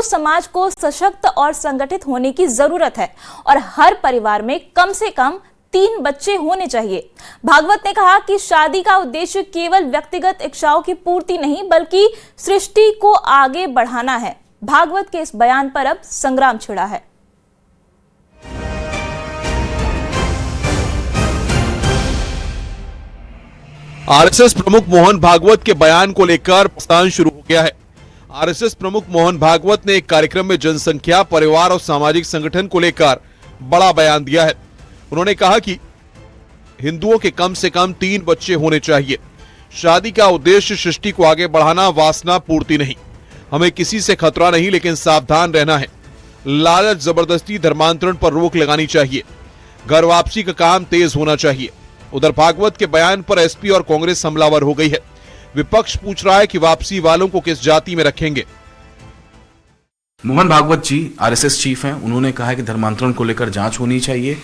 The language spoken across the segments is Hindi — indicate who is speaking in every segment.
Speaker 1: समाज को सशक्त और संगठित होने की जरूरत है और हर परिवार में कम से कम 3 बच्चे होने चाहिए। भागवत ने कहा कि शादी का उद्देश्य केवल व्यक्तिगत इच्छाओं की पूर्ति नहीं बल्कि सृष्टि को आगे बढ़ाना है। भागवत के इस बयान पर अब संग्राम छिड़ा है।
Speaker 2: आरएसएस प्रमुख मोहन भागवत के बयान को लेकर प्रस्थान शुरू हो गया है। आरएसएस प्रमुख मोहन भागवत ने एक कार्यक्रम में जनसंख्या, परिवार और सामाजिक संगठन को लेकर बड़ा बयान दिया है। उन्होंने कहा कि हिंदुओं के कम से कम 3 बच्चे होने चाहिए। शादी का उद्देश्य सृष्टि को आगे बढ़ाना, वासना पूर्ति नहीं। हमें किसी से खतरा नहीं, लेकिन सावधान रहना है। लालच, जबरदस्ती, धर्मांतरण पर रोक लगानी चाहिए। घर वापसी का काम तेज होना चाहिए। उधर भागवत के बयान पर एसपी और कांग्रेस हमलावर हो गई है। विपक्ष पूछ रहा है कि वापसी वालों को किस जाति में रखेंगे।
Speaker 3: मोहन भागवत जी आरएसएस चीफ हैं। उन्होंने कहा है कि धर्मांतरण को लेकर जांच होनी चाहिए।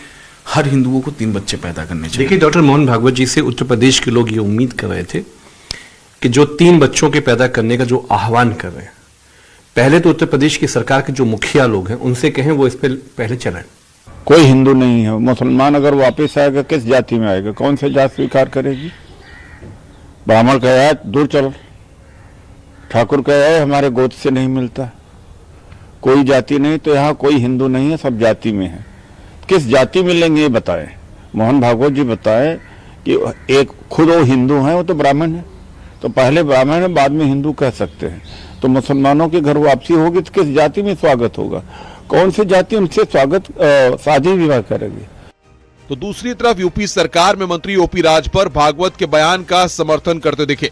Speaker 3: हर हिंदुओं को 3 बच्चे पैदा करने चाहिए।
Speaker 4: देखिए, डॉक्टर मोहन भागवत जी से उत्तर प्रदेश के लोग ये उम्मीद कर रहे थे कि जो 3 बच्चों के पैदा करने का जो आह्वान कर रहे हैं, पहले तो उत्तर प्रदेश की सरकार के जो मुखिया लोग हैं उनसे कहें वो इस पर पहले चलें।
Speaker 5: कोई हिंदू नहीं है। मुसलमान अगर वापस आएगा किस जाति में आएगा? कौन सी जात स्वीकार करेगी? ब्राह्मण कह है दूर चल, ठाकुर कह है हमारे गोद से नहीं मिलता। कोई जाति नहीं, तो यहाँ कोई हिंदू नहीं है, सब जाति में है। किस जाति में लेंगे ये बताएं। मोहन भागवत जी बताएं कि एक खुद वो हिंदू है, वो तो ब्राह्मण है, तो पहले ब्राह्मण है बाद में हिंदू कह सकते हैं। तो मुसलमानों की घर वापसी होगी तो किस जाति में स्वागत होगा? कौन सी जाति उनसे स्वागत शादी विवाह करेगी?
Speaker 2: तो दूसरी तरफ यूपी सरकार में मंत्री ओपी राज पर भागवत के बयान का समर्थन करते दिखे।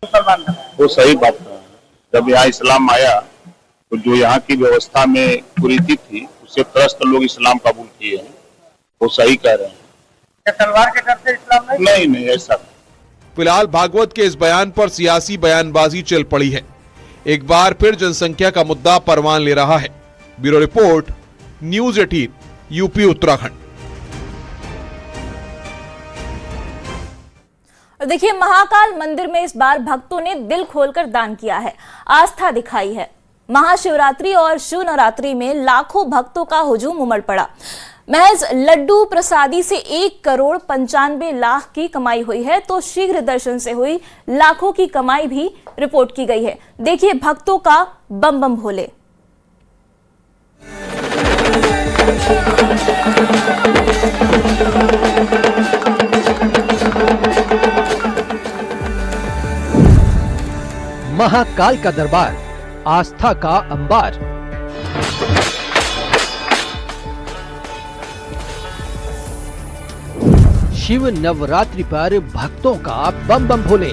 Speaker 6: वो सही बात है। जब यहाँ इस्लाम आया तो जो यहाँ की व्यवस्था में कुरीति थी उससे त्रस्त लोग इस्लाम कबूल किए हैं। वो सही कह रहे हैं।
Speaker 7: तलवार के डर से इस्लाम
Speaker 6: नहीं ऐसा।
Speaker 2: फिलहाल भागवत के इस बयान पर सियासी बयानबाजी चल पड़ी है। एक बार फिर जनसंख्या का मुद्दा परवान ले रहा है। Bureau report, news 18, UP Uttarakhand.
Speaker 1: और देखिए, महाकाल मंदिर में इस बार भक्तों ने दिल खोलकर दान किया है, आस्था दिखाई है। महाशिवरात्रि और शिव नवरात्रि में लाखों भक्तों का हुजूम उमड़ पड़ा। महज लड्डू प्रसादी से 1,95,00,000 की कमाई हुई है, तो शीघ्र दर्शन से हुई लाखों की कमाई भी रिपोर्ट की गई है। देखिए भक्तों का बम बम भोले।
Speaker 8: महाकाल का दरबार, आस्था का अंबार। शिव नवरात्रि पर भक्तों का बम बम भोले।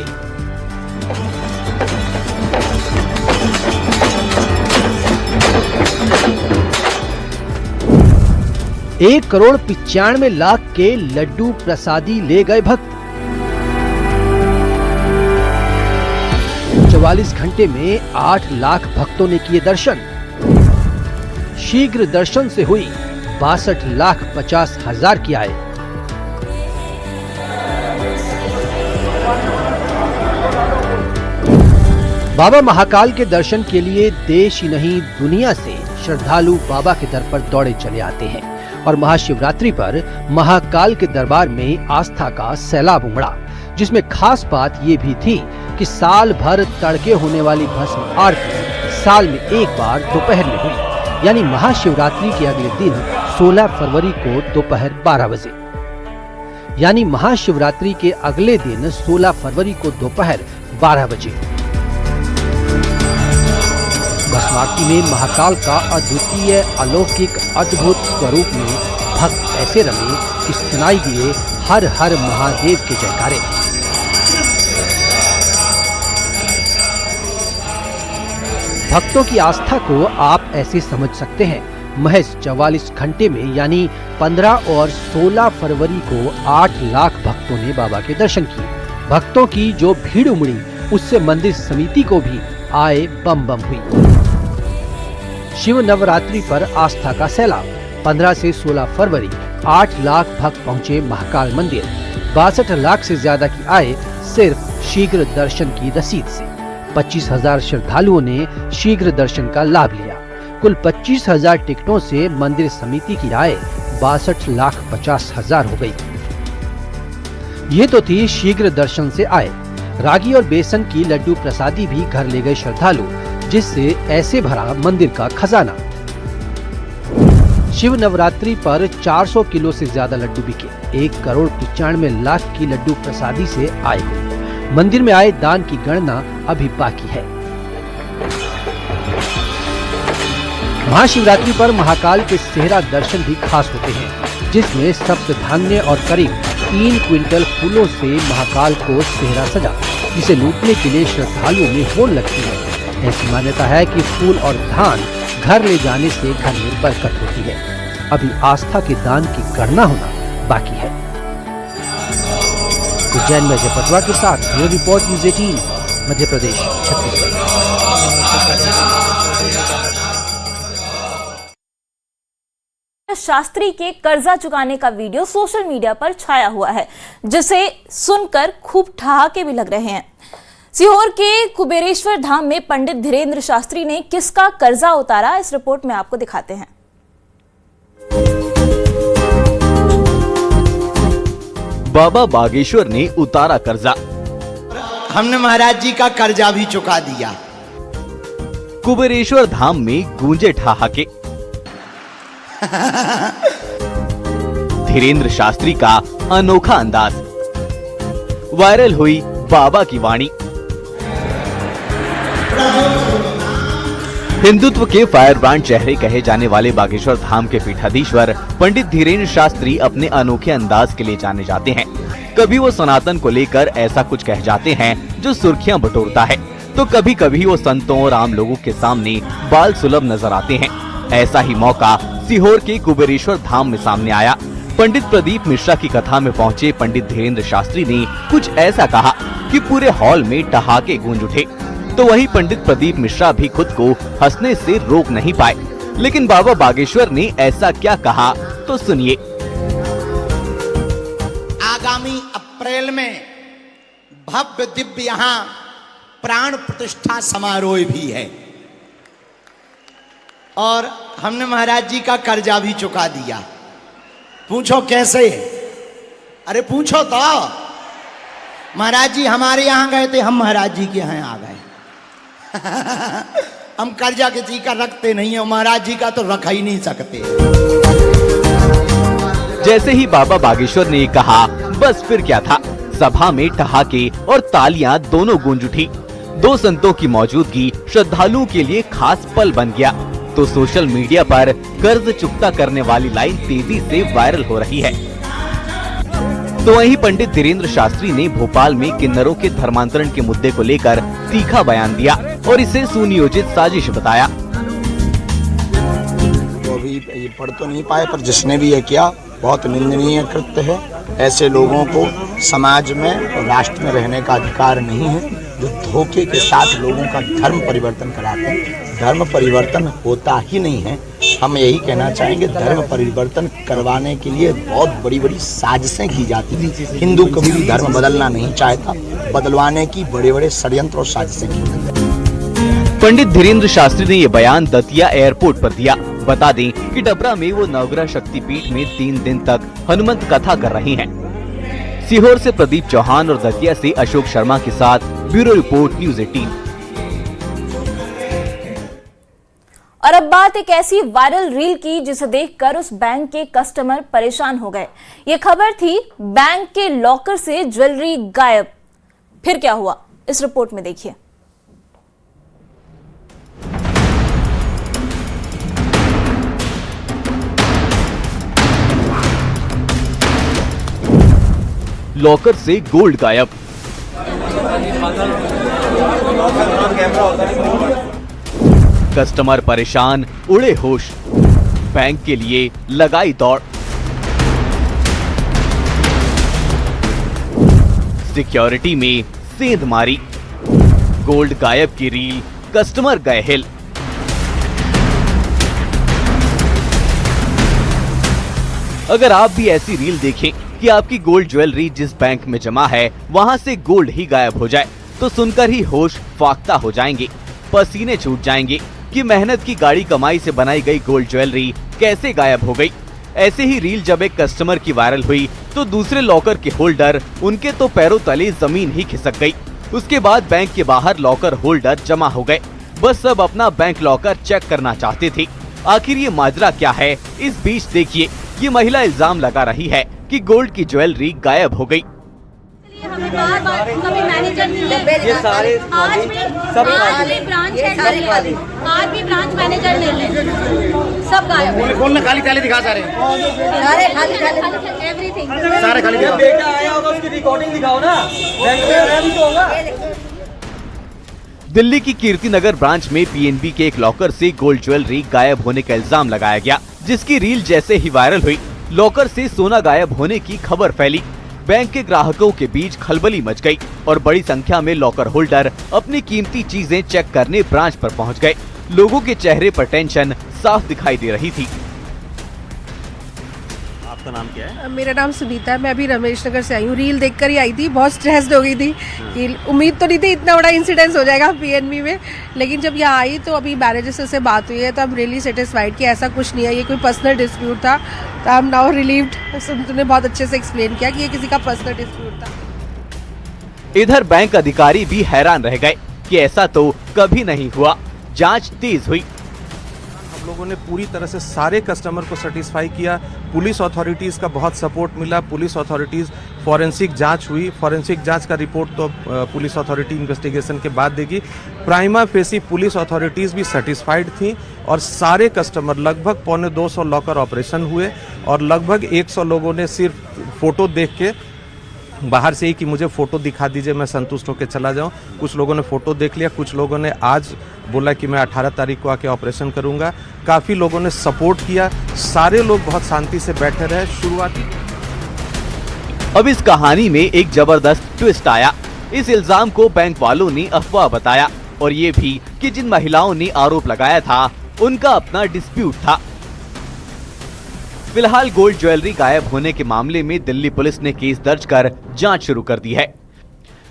Speaker 8: एक 1,95,00,000 के लड्डू प्रसादी ले गए भक्त। 44 घंटे में 8 लाख भक्तों ने किए दर्शन। शीघ्र दर्शन से हुई 62,50,000 की आय। बाबा महाकाल के दर्शन के लिए देश ही नहीं दुनिया से श्रद्धालु बाबा के दर पर दौड़े चले आते हैं और महाशिवरात्रि पर महाकाल के दरबार में आस्था का सैलाब उमड़ा, जिसमें खास बात ये भी थी कि साल भर तड़के होने वाली भस्म आरती साल में एक बार दोपहर में हुई, यानी महाशिवरात्रि के अगले दिन 16 फरवरी को दोपहर 12 बजे। यानी महाशिवरात्रि के अगले दिन 16 फरवरी को दोपहर 12 बजे भस्मारती में महाकाल का अद्वितीय अलौकिक अद्भुत स्वरूप में भक्त ऐसे रमे कि सुनाई दिए हर हर महादेव के जयकारे। भक्तों की आस्था को आप ऐसे समझ सकते हैं। महज 44 घंटे में यानी 15 और 16 फरवरी को 8 लाख भक्तों ने बाबा के दर्शन किए। भक्तों की जो भीड़ उमड़ी उससे मंदिर समिति को भी आय बम बम हुई। शिव नवरात्रि पर आस्था का सैलाब। 15 से 16 फरवरी 8 लाख भक्त पहुंचे महाकाल मंदिर। 62 लाख से ज्यादा की आय सिर्फ शीघ्र दर्शन की रसीद से। 25,000 श्रद्धालुओं ने शीघ्र दर्शन का लाभ लिया। कुल 25,000 टिकटों से मंदिर समिति की आय 62,50,000 हो गई। ये तो थी शीघ्र दर्शन से आय। रागी और बेसन की लड्डू प्रसादी भी घर ले गए श्रद्धालु, जिससे ऐसे भरा मंदिर का खजाना। शिव नवरात्रि पर 400 किलो से ज्यादा लड्डू बिके। 1,95,00,000 की लड्डू प्रसादी से आय हुई। मंदिर में आए दान की गणना अभी बाकी है। महाशिवरात्रि पर महाकाल के सेहरा दर्शन भी खास होते हैं, जिसमें सप्त धान्य और करीब 3 क्विंटल फूलों से महाकाल को सेहरा सजा, जिसे लूटने के लिए श्रद्धालुओं में होड़ लगती है। ऐसी मान्यता है कि फूल और धान घर ले जाने से घर में बरकत होती है। अभी आस्था के दान की गणना होना बाकी है। उज्जैन में अजय पटवा के साथ bureau report news 18 Madhya Pradesh Chhattisgarh.
Speaker 1: Shastri के कर्जा चुकाने का वीडियो सोशल मीडिया पर छाया हुआ है, जिसे सुनकर खूब ठहाके भी लग रहे हैं। सीहोर के कुबेरेश्वर धाम में पंडित धीरेन्द्र शास्त्री ने किसका कर्जा उतारा, इस रिपोर्ट में आपको दिखाते हैं।
Speaker 7: बाबा बागेश्वर ने उतारा कर्जा।
Speaker 9: हमने महाराज जी का कर्जा भी चुका दिया।
Speaker 7: कुबेरेश्वर धाम में गूंजे ठहाके। धीरेन्द्र शास्त्री का अनोखा अंदाज। वायरल हुई बाबा की वाणी। हिंदुत्व के फायर ब्रांड चेहरे कहे जाने वाले बागेश्वर धाम के पीठाधीश्वर पंडित धीरेन्द्र शास्त्री अपने अनोखे अंदाज के लिए जाने जाते हैं। कभी वो सनातन को लेकर ऐसा कुछ कह जाते हैं जो सुर्खियां बटोरता है, तो कभी कभी वो संतों और आम लोगों के सामने बाल सुलभ नजर आते हैं। ऐसा ही मौका सीहोर के कुबेरेश्वर धाम में सामने आया। पंडित प्रदीप मिश्रा की कथा में पहुंचे पंडित धीरेन्द्र शास्त्री ने कुछ ऐसा कहा कि पूरे हॉल में ठहाके गूंज उठे। तो वहीं पंडित प्रदीप मिश्रा भी खुद को हंसने से रोक नहीं पाए। लेकिन बाबा बागेश्वर ने ऐसा क्या कहा, तो सुनिए।
Speaker 9: आगामी अप्रैल में भव्य दिव्य यहाँ प्राण प्रतिष्ठा समारोह भी है और हमने महाराज जी का कर्जा भी चुका दिया। पूछो कैसे? अरे पूछो तो। महाराज जी हमारे यहाँ गए थे, हम महाराज जी के यहाँ आ गए। हम कर्जा किसी का रखते नहीं है, महाराज जी का तो रख ही नहीं सकते।
Speaker 7: जैसे ही बाबा बागेश्वर ने कहा, बस फिर क्या था, सभा में ठहाके और तालियां दोनों गूंज उठी। दो संतों की मौजूदगी श्रद्धालुओं के लिए खास पल बन गया। तो सोशल मीडिया पर कर्ज चुकता करने वाली लाइन तेजी से वायरल हो रही है। तो वहीं पंडित धीरेन्द्र शास्त्री ने भोपाल में किन्नरों के धर्मांतरण के मुद्दे को लेकर तीखा बयान दिया और इसे सुनियोजित साजिश बताया।
Speaker 9: तो अभी ये पढ़ तो नहीं पाए, पर जिसने भी ये किया बहुत निंदनीय कृत्य है। ऐसे लोगों को समाज में और राष्ट्र में रहने का अधिकार नहीं है, जो धोखे के साथ लोगों का धर्म परिवर्तन कराते हैं। धर्म परिवर्तन होता ही नहीं है। हम यही कहना चाहेंगे, धर्म परिवर्तन करवाने के लिए बहुत बड़ी बड़ी साजिशें की जाती थी। हिंदू कभी भी धर्म बदलना नहीं चाहता, बदलवाने की बड़े बड़े षड्यंत्र और साजिशें की जाती।
Speaker 7: पंडित धीरेन्द्र शास्त्री ने ये बयान दतिया एयरपोर्ट पर दिया। बता दें कि डबरा में वो नवग्रह शक्तिपीठ में 3 दिन तक हनुमंत कथा कर रही हैं। सीहोर से प्रदीप चौहान और दतिया से अशोक शर्मा के साथ ब्यूरो रिपोर्ट न्यूज़ 18।
Speaker 1: और अब बात एक ऐसी वायरल रील की जिसे देखकर उस बैंक के कस्टमर परेशान हो गए। ये खबर थी बैंक के लॉकर से ज्वेलरी गायब। फिर क्या हुआ, इस रिपोर्ट में देखिए।
Speaker 7: लॉकर से गोल्ड गायब। कस्टमर परेशान, उड़े होश। बैंक के लिए लगाई दौड़। सिक्योरिटी में सेंध मारी। गोल्ड गायब की रील, कस्टमर गए हिल। अगर आप भी ऐसी रील देखें कि आपकी गोल्ड ज्वेलरी जिस बैंक में जमा है वहां से गोल्ड ही गायब हो जाए, तो सुनकर ही होश फाख्ता हो जाएंगे, पसीने छूट जाएंगे कि मेहनत की गाड़ी कमाई से बनाई गई गोल्ड ज्वेलरी कैसे गायब हो गई। ऐसे ही रील जब एक कस्टमर की वायरल हुई तो दूसरे लॉकर के होल्डर उनके तो पैरों तले जमीन ही खिसक गई। उसके बाद बैंक के बाहर लॉकर होल्डर जमा हो गए। बस सब अपना बैंक लॉकर चेक करना चाहते थे। आखिर ये माजरा क्या है? इस बीच देखिए, ये महिला इल्जाम लगा रही है कि गोल्ड की ज्वेलरी गायब हो गई।
Speaker 10: हमें बार-बार कभी मैनेजर मिले, ये सारे आज भी ब्रांच है, आज भी ब्रांच मैनेजर ले ले, सब गायब।
Speaker 11: खोलना खाली खाली दिखा सारे
Speaker 10: खाली एवरीथिंग
Speaker 11: सारे खाली दिखा। बेटा आया होगा उसकी रिकॉर्डिंग दिखाओ ना, बैंक में आया भी तो होगा।
Speaker 7: दिल्ली की कीर्ति नगर ब्रांच में पीएनबी के एक लॉकर से गोल्ड ज्वेलरी गायब होने का इल्जाम लगाया गया, जिसकी रील जैसे ही वायरल हुई, लॉकर से सोना गायब होने की खबर फैली। बैंक के ग्राहकों के बीच खलबली मच गई और बड़ी संख्या में लॉकर होल्डर अपनी कीमती चीजें चेक करने ब्रांच पर पहुंच गए। लोगों के चेहरे पर टेंशन साफ दिखाई दे रही थी।
Speaker 11: आपका नाम क्या है?
Speaker 12: मेरा नाम सुनीता है। मैं अभी रमेश नगर से आई हूँ। रील देखकर ही आई थी, बहुत स्ट्रेस्ड हो गई थी कि उम्मीद तो नहीं थी इतना बड़ा इंसिडेंस हो जाएगा पीएनबी में, लेकिन जब यहाँ आई तो अभी मैनेजर से बात हुई है तो आई एम रियली सेटिस्फाइड कि ऐसा कुछ नहीं है, ये कोई पर्सनल डिस्प्यूट था। तो आई एम नाउ रिलीव्ड। तुमने बहुत अच्छे से एक्सप्लेन किया कि ये किसी का पर्सनल डिस्प्यूट था।
Speaker 7: इधर बैंक अधिकारी भी हैरान रह गए कि ऐसा तो कभी नहीं हुआ। जांच तेज हुई।
Speaker 13: हम लोगों ने पूरी तरह से सारे कस्टमर को सेटिस्फाई किया। पुलिस अथॉरिटीज़ का बहुत सपोर्ट मिला। पुलिस अथॉरिटीज़ फॉरेंसिक जांच हुई। फॉरेंसिक जांच का रिपोर्ट तो पुलिस अथॉरिटी इन्वेस्टिगेशन के बाद देगी। प्राइमा फेसी पुलिस अथॉरिटीज़ भी सेटिस्फाइड थी और सारे कस्टमर लगभग 250 लॉकर ऑपरेशन हुए और लगभग 100 लोगों ने सिर्फ फोटो देख के बाहर से ही कि मुझे फ़ोटो दिखा दीजिए, मैं संतुष्ट होकर चला जाऊं। कुछ लोगों ने फ़ोटो देख लिया, कुछ लोगों ने आज बोला कि मैं 18 तारीख को आके ऑपरेशन करूंगा। काफ़ी लोगों ने सपोर्ट किया। सारे लोग बहुत शांति से बैठे रहे। शुरुआती
Speaker 7: अब इस कहानी में एक जबरदस्त ट्विस्ट आया। इस इल्जाम को बैंक वालों ने अफवाह बताया और ये भी कि जिन महिलाओं ने आरोप लगाया था उनका अपना डिस्प्यूट था। फिलहाल गोल्ड ज्वेलरी गायब होने के मामले में दिल्ली पुलिस ने केस दर्ज कर जांच शुरू कर दी है।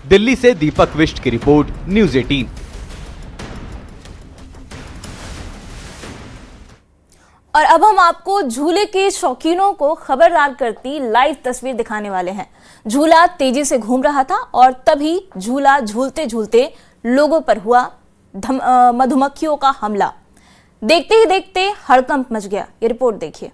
Speaker 7: दिल्ली से दीपक विष्ट की रिपोर्ट, न्यूज़ 18।
Speaker 1: और अब हम आपको झूले के शौकीनों को खबरदार करती लाइव तस्वीर दिखाने वाले हैं। झूला तेजी से घूम रहा था और तभी झूला झूलते झूलते लोगों पर हुआ मधुमक्खियों का हमला। देखते ही देखते हड़कंप मच गया। ये रिपोर्ट देखिए।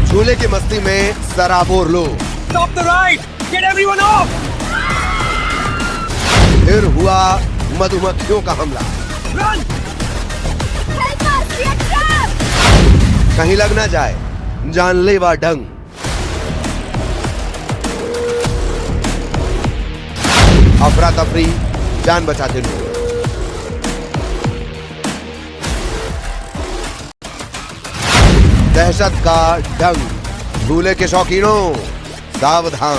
Speaker 14: झूले की मस्ती में सराबोर लोग।
Speaker 11: Stop the ride! Get everyone off!
Speaker 14: फिर हुआ मधुमक्खियों का हमला।
Speaker 11: Run!
Speaker 14: कहीं लग ना जाए जानलेवा डंग। अफरा तफरी, जान बचाते लोग। दहशत का डंग। झूले के शौकीनों सावधान।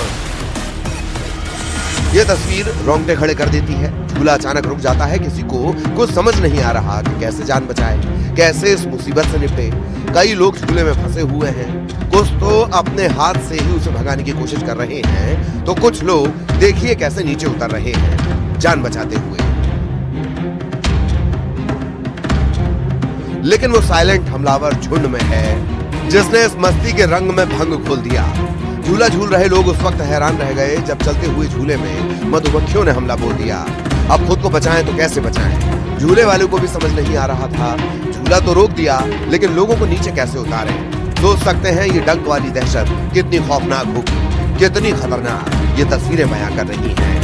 Speaker 14: ये तस्वीर रोंगटे खड़े कर देती है। झूला अचानक रुक जाता है। किसी को कुछ समझ नहीं आ रहा कि कैसे जान बचाए, कैसे इस मुसीबत से निपटे। कई लोग झूले में फंसे हुए हैं। कुछ तो अपने हाथ से ही उसे भगाने की कोशिश कर रहे हैं, तो कुछ लोग देखिए कैसे नीचे उतर रहे हैं जान बचाते हुए। लेकिन वो साइलेंट हमलावर झुंड में है जिसने इस मस्ती के रंग में भंग खोल दिया। झूला झूल रहे लोग उस वक्त हैरान रह गए जब चलते हुए झूले में मधुमक्खियों ने हमला बोल दिया। अब खुद को बचाएं तो कैसे बचाएं? झूले वालों को भी समझ नहीं आ रहा था। झूला तो रोक दिया, लेकिन लोगों को नीचे कैसे उतारें? सोच सकते हैं ये डंक वाली दहशत कितनी खौफनाक होगी, कितनी खतरनाक ये तस्वीरें बयां कर रही हैं।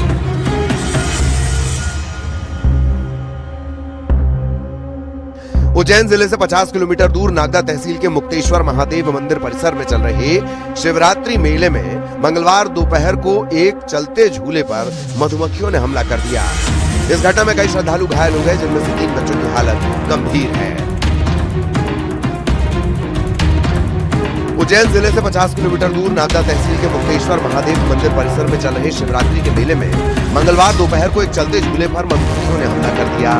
Speaker 14: उज्जैन जिले से 50 किलोमीटर दूर नागदा तहसील के मुक्तेश्वर महादेव मंदिर परिसर में चल रहे शिवरात्रि मेले में मंगलवार दोपहर को एक चलते झूले पर मधुमक्खियों ने हमला कर दिया। इस घटना में कई श्रद्धालु घायल हो गए, जिनमें से 3 बच्चों की हालत गंभीर है। उज्जैन जिले से 50 किलोमीटर दूर नागदा तहसील के मुक्तेश्वर महादेव मंदिर परिसर में चल रहे शिवरात्रि के मेले में मंगलवार दोपहर को एक चलते झूले पर मधुमक्खियों ने हमला कर दिया।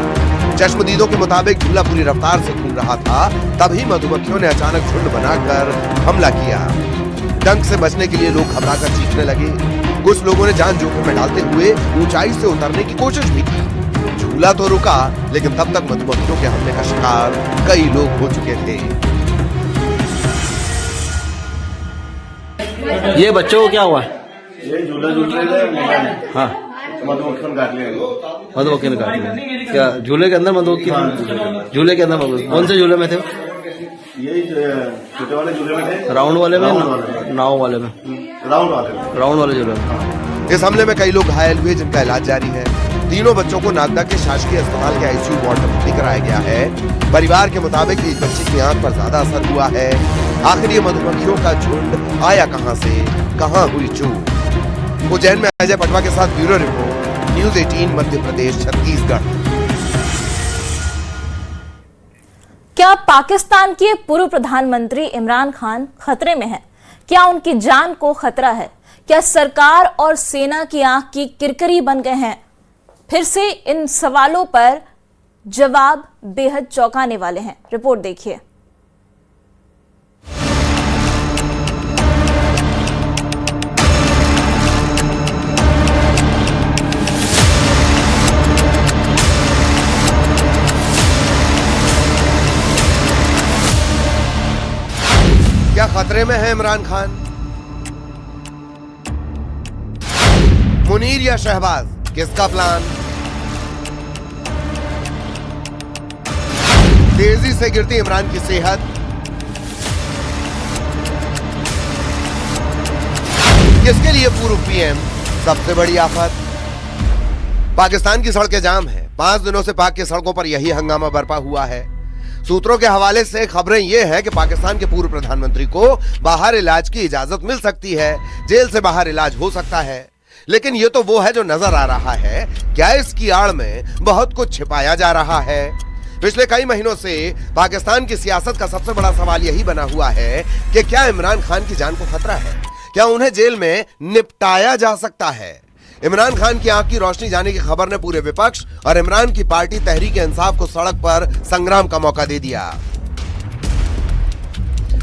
Speaker 14: चश्मदीदों के मुताबिक झूला पूरी रफ्तार से घूम रहा था, तभी मधुमक्खियों ने अचानक झुंड बनाकर हमला किया। डंक से बचने के लिए लोग घबराकर चीखने लगे। कुछ लोगों ने जान जोखिम में डालते हुए ऊंचाई से उतरने की कोशिश भी की। झूला तो रुका, लेकिन तब तक मधुमक्खियों के हमले का शिकार कई लोग हो चुके थे।
Speaker 11: ये बच्चों को क्या हुआ?
Speaker 15: ये झूला झूल रहे थे।
Speaker 11: हाँ,
Speaker 15: मधुमक्खियों ने काट लिया।
Speaker 11: मधुमक्खी ने काट लिया। क्या झूले के अंदर मधुमक्खी? झूले के अंदर मधुमक्खी। कौन से झूले में थे?
Speaker 15: यही छोटे वाले झूले में थे।
Speaker 11: राउंड वाले में, नाव वाले में? राउंड वाले झूले में।
Speaker 14: इस हमले में कई लोग घायल हुए, जिनका इलाज जारी है। तीनों बच्चों को नागदा के शासकीय अस्पताल के आईसीयू वार्ड में भर्ती कराया गया है। परिवार के मुताबिक एक बच्चे की आंख पर ज्यादा असर हुआ है। आखिर ये मधुमक्खियों का झुंड आया कहां से, कहां हुई चूक? उज्जैन में अजय पटवा के साथ bureau report, news 18 Madhya Pradesh Chhattisgarh.
Speaker 1: क्या पाकिस्तान के पूर्व प्रधानमंत्री इमरान खान खतरे में हैं? क्या उनकी जान को खतरा है? क्या सरकार और सेना की आंख की किरकिरी बन गए हैं? फिर से इन सवालों पर जवाब बेहद चौंकाने वाले हैं। रिपोर्ट देखिए।
Speaker 14: क्या खतरे में है इमरान खान? मुनीर या शहबाज, किसका प्लान? तेजी से गिरती इमरान की सेहत, किसके लिए पूर्व पीएम सबसे बड़ी आफत? पाकिस्तान की सड़कें जाम है। 5 दिनों से पाक की सड़कों पर यही हंगामा बरपा हुआ है। सूत्रों के हवाले से खबरें यह है कि पाकिस्तान के पूर्व प्रधानमंत्री को बाहर इलाज की इजाजत मिल सकती है, जेल से बाहर इलाज हो सकता है। लेकिन ये तो वो है जो नजर आ रहा है। क्या इसकी आड़ में बहुत कुछ छिपाया जा रहा है? पिछले कई महीनों से पाकिस्तान की सियासत का सबसे बड़ा सवाल यही बना हुआ है कि क्या इमरान खान की जान को खतरा है? क्या उन्हें जेल में निपटाया जा सकता है? इमरान खान की आंख की रोशनी जाने की खबर ने पूरे विपक्ष और इमरान की पार्टी तहरीक इंसाफ को सड़क पर संग्राम का मौका दे दिया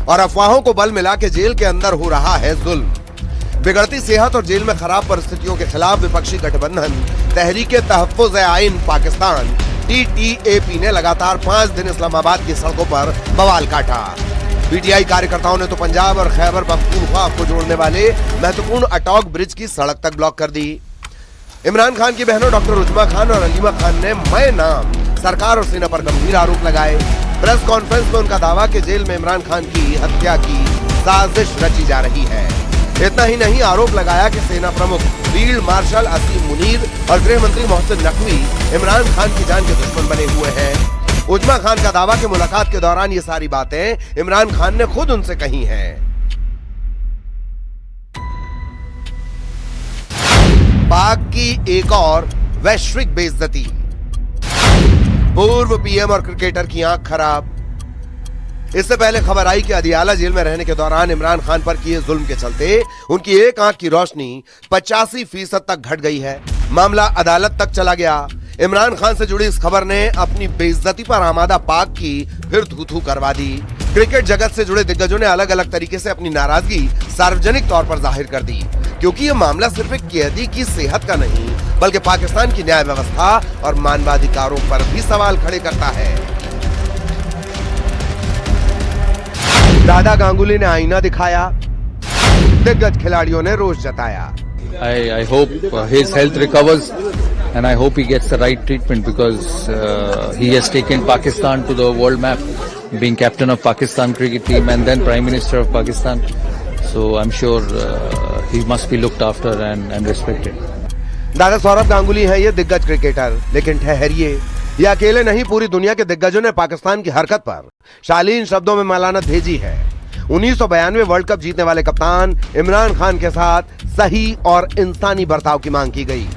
Speaker 14: और अफवाहों को बल मिला के जेल के अंदर हो रहा है जुल्म। बिगड़ती सेहत और जेल में खराब परिस्थितियों के खिलाफ विपक्षी गठबंधन तहरीक तहफ्फुज़ आइन पाकिस्तान TTAP ने लगातार 5 दिन इस्लामाबाद की सड़कों पर बवाल काटा। पीटीआई कार्यकर्ताओं ने तो पंजाब और खैबर पख्तूनख्वा को जोड़ने वाले महत्वपूर्ण अटॉक ब्रिज की सड़क तक ब्लॉक कर दी। इमरान खान की बहनों डॉक्टर उज्मा खान और अलीमा खान ने मैं नाम सरकार और सेना पर गंभीर आरोप लगाए। प्रेस कॉन्फ्रेंस में उनका दावा कि जेल में इमरान खान की हत्या की साजिश रची जा रही है। इतना ही नहीं, आरोप लगाया कि सेना प्रमुख फील्ड मार्शल असीम मुनीर और गृह मंत्री मोहसिन नकवी इमरान खान की जान के दुश्मन बने हुए हैं। उज्मा खान का दावा कि मुलाकात के दौरान ये सारी बातें इमरान खान ने खुद उनसे कही हैं। पाक की एक और वैश्विक बेइज्जती, पूर्व पीएम और क्रिकेटर की आंख खराब। इससे पहले खबर आई कि अदियाला जेल में रहने के दौरान इमरान खान पर किए जुल्म के चलते उनकी एक आंख की रोशनी 85% तक घट गई है। मामला अदालत तक चला गया। इमरान खान से जुड़ी इस खबर ने अपनी बेइज्जती पर आमादा पाक की फिर थू-थू करवा दी। क्रिकेट जगत से जुड़े दिग्गजों ने अलग अलग तरीके से अपनी नाराजगी सार्वजनिक तौर पर जाहिर कर दी, क्योंकि ये मामला सिर्फ एक कैदी की सेहत का नहीं बल्कि पाकिस्तान की न्याय व्यवस्था और मानवाधिकारों पर भी सवाल खड़े करता है। दादा गांगुली ने आईना दिखाया, दिग्गज खिलाड़ियों ने रोष जताया।
Speaker 16: I hope his health recovers and I hope he gets the right treatment because he has taken Pakistan to the world map, being captain of Pakistan cricket team and then Prime Minister of Pakistan. So I'm sure he must be looked after and respected.
Speaker 14: दादा सौरभ गांगुली है ये दिग्गज क्रिकेटर, लेकिन ठहरिए, ये अकेले नहीं, पूरी दुनिया के दिग्गजों ने पाकिस्तान की हरकत पर शालीन शब्दों में मलानत भेजी है। 1992 वर्ल्ड कप जीतने वाले कप्तान इमरान खान के साथ सही और इंसानी बर्ताव की मांग की गई।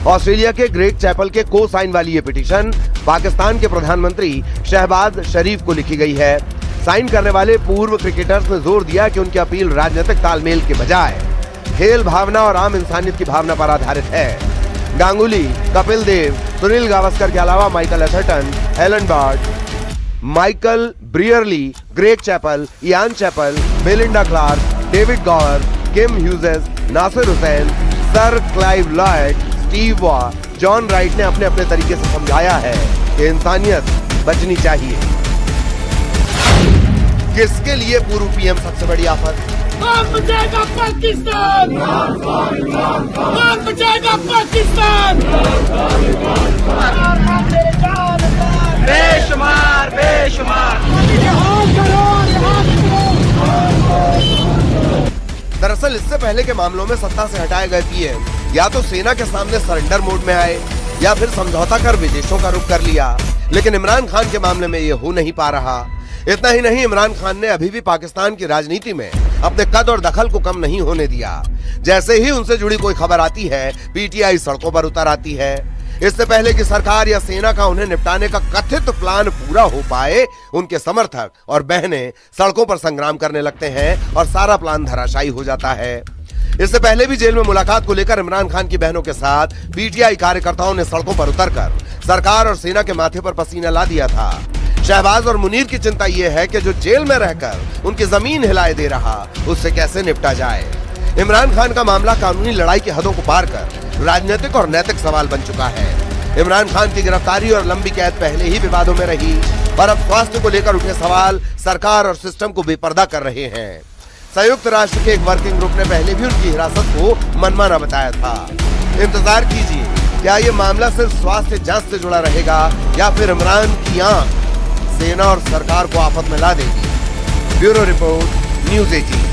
Speaker 14: ऑस्ट्रेलिया के ग्रेग चैपल के को साइन वाली ये पिटीशन पाकिस्तान के प्रधानमंत्री शहबाज शरीफ को लिखी गई है। साइन करने वाले पूर्व क्रिकेटर्स ने जोर दिया कि उनकी अपील राजनीतिक तालमेल के बजाय खेल भावना और आम इंसानियत की भावना पर आधारित है। गांगुली, कपिल देव, सुनील गावस्कर के अलावा Michael Atherton, Allan Border, Michael Brearley, Greg Chappell, Ian Chappell, Belinda Clark, David Gower, Kim Hughes, Nasser Hussain, sir Clive Lloyd, Steve Waugh, John Wright ने अपने अपने तरीके से समझाया है कि इंसानियत बचनी चाहिए। किसके लिए पूर्व पीएम सबसे बड़ी आफत?
Speaker 17: कौन बचाएगा पाकिस्तान? कौन बचाएगा पाकिस्तान? बेशुमार बेशुमार।
Speaker 14: दरअसल इससे पहले के मामलों में सत्ता से हटाए गए पीएम या तो सेना के सामने सरेंडर मोड में आए या फिर समझौता कर विदेशों का रुख कर लिया, लेकिन इमरान खान के मामले में ये हो नहीं पा रहा। इतना ही नहीं, इमरान खान ने अभी भी पाकिस्तान की राजनीति में अपने कद और दखल को कम नहीं होने दिया। जैसे ही उनसे जुड़ी कोई खबर आती है, पीटीआई सड़कों पर उतर आती है। इससे पहले कि सरकार या सेना का उन्हें निपटाने का कथित प्लान पूरा हो पाए, उनके समर्थक और बहनें सड़कों पर संग्राम करने लगते हैं और सारा प्लान धराशायी हो जाता है। इससे पहले भी जेल में मुलाकात को लेकर इमरान खान की बहनों के साथ पीटीआई कार्यकर्ताओं ने सड़कों पर उतरकर सरकार और सेना के माथे पर पसीना ला दिया था। शहबाज और मुनीर की चिंता यह है कि जो जेल में रहकर उनकी जमीन हिलाए दे रहा, उससे कैसे निपटा जाए। इमरान खान का मामला कानूनी लड़ाई की हदों को पार कर राजनीतिक और नैतिक सवाल बन चुका है। इमरान खान की गिरफ्तारी और लंबी कैद पहले ही विवादों में रही, पर अब स्वास्थ्य को लेकर उठे सवाल सरकार और सिस्टम को बेपर्दा कर रहे हैं। संयुक्त राष्ट्र के एक वर्किंग ग्रुप ने पहले भी उनकी हिरासत को मनमाना बताया था। इंतजार कीजिए, क्या ये मामला सिर्फ स्वास्थ्य जांच से जुड़ा रहेगा या फिर इमरान की आंख सेना और सरकार को आफत में ला देगी। Bureau report, news 18।